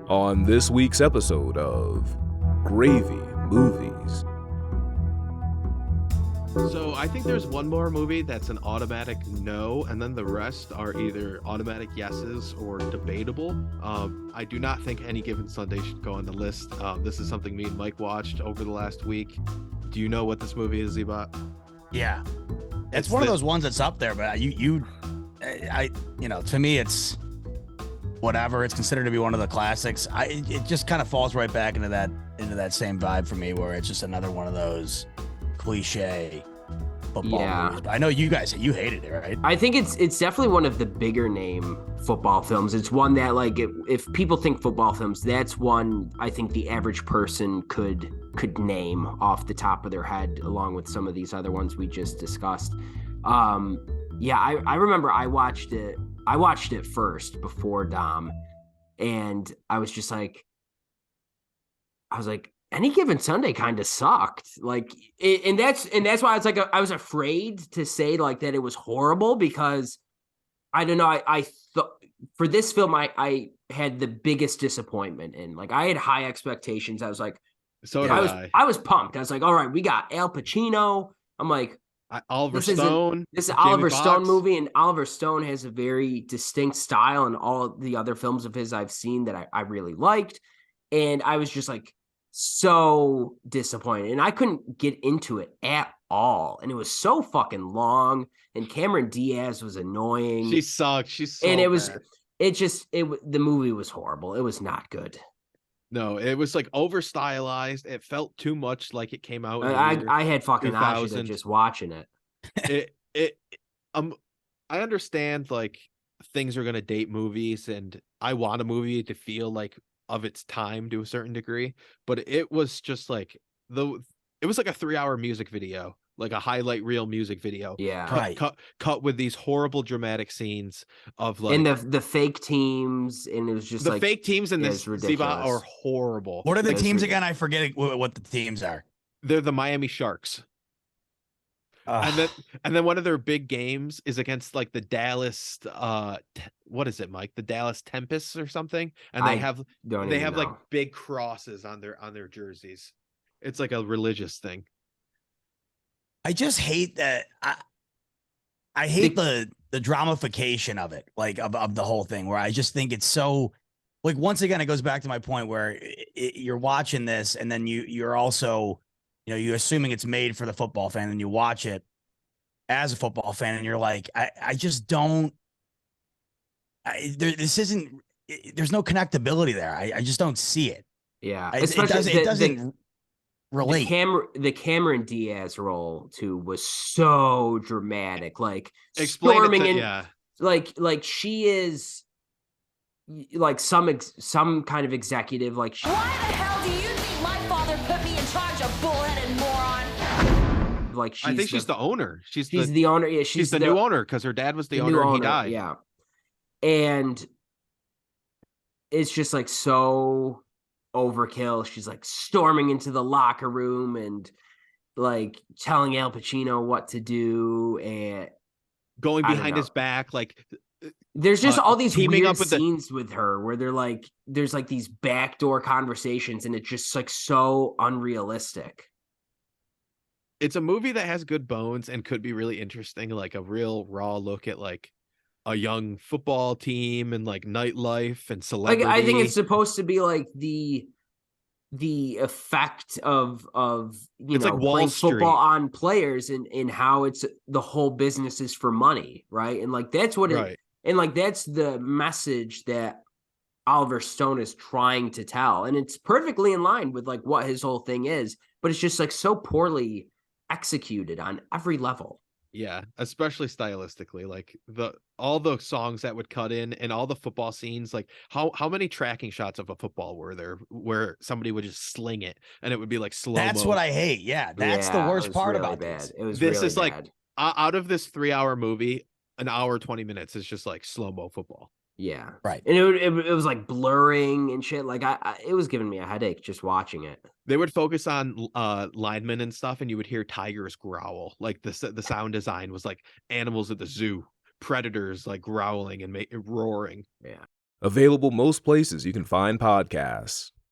On this week's episode of Gravy Movies. So I think there's one more movie that's an automatic no, and then the rest are either automatic yeses or debatable. I do not think Any Given Sunday should go on the list. This is something me and Mike watched over the last week. Do you know what this movie is, Ebot? Yeah, it's one of those ones that's up there, but to me, it's whatever. It's considered to be one of the classics. It just kind of falls right back into that same vibe for me, where it's just another one of those cliche football movies. But I know you guys, you hated it, right? I think it's definitely one of the bigger name football films. It's one that, like, if people think football films, that's one I think the average person could name off the top of their head, along with some of these other ones we just discussed. I remember I watched it first before Dom, and I was like, Any Given Sunday kind of sucked. Like, and that's why I was afraid to say like that it was horrible, because I don't know. I thought for this film, I had the biggest disappointment in. Like, I had high expectations. I was like, I was pumped. I was like, all right, we got Al Pacino. I'm like, Oliver Stone. This is an Oliver Stone movie, and Oliver Stone has a very distinct style, and all the other films of his I've seen that I really liked. And I was just like so disappointed, and I couldn't get into it at all. And it was so fucking long, and Cameron Diaz was annoying. She sucked. She's so and it bad. The movie was horrible. It was not good. No, it was like over stylized. It felt too much like it came out. I had fucking agita just watching it. I understand like things are gonna date movies, and I want a movie to feel like of its time to a certain degree, but it was just like it was like a 3-hour music video, like a highlight reel music video. Yeah, cut with these horrible dramatic scenes of like, and the fake teams, and it was just the fake teams in this Ziva are horrible. What are the teams again? I forget what the teams are. They're the Miami Sharks. And then one of their big games is against like the Dallas what is it, Mike? The Dallas Tempests or something, and they have like big crosses on their jerseys. It's like a religious thing. I just hate that. I hate the dramification of it, like of the whole thing, where I just think it's so, like, once again, it goes back to my point where you're watching this, and then you're also, you're assuming it's made for the football fan, and you watch it as a football fan, and you're like, I just don't. There's no connectability there. I just don't see it. Yeah, it doesn't relate. The Cameron Diaz role too was so dramatic, like storming in, like she is like some kind of executive. Like, why the hell do you think my father put me in charge of bullheaded moron? Like, I think she's the owner. She's the owner. Yeah, she's the new owner, because her dad was the owner and he died. Yeah, and it's just like so overkill. She's like storming into the locker room and like telling Al Pacino what to do and going behind his back. Like, there's just all these weird scenes with her where there's like these backdoor conversations, and it's just like so unrealistic. It's a movie that has good bones and could be really interesting, like a real raw look at like a young football team and like nightlife and celebrity. Like, I think it's supposed to be like the effect of it's like Wall Street football on players, and how it's the whole business is for money, right? And like that's what it, and like that's the message that Oliver Stone is trying to tell, and it's perfectly in line with like what his whole thing is, but it's just like so poorly executed on every level. Yeah, especially stylistically, like all the songs that would cut in and all the football scenes. Like, how many tracking shots of a football were there where somebody would just sling it and it would be like slow. That's what I hate. Yeah, that's the worst part really about bad. this. It was this really is bad. Like out of this 3-hour movie, an hour 20 minutes is just like slow-mo football. Yeah, right. And it was like blurring and shit. Like it was giving me a headache just watching it. They would focus on linemen and stuff, and you would hear tigers growl. Like the sound design was like animals at the zoo, predators like growling and roaring. Yeah. Available most places you can find podcasts.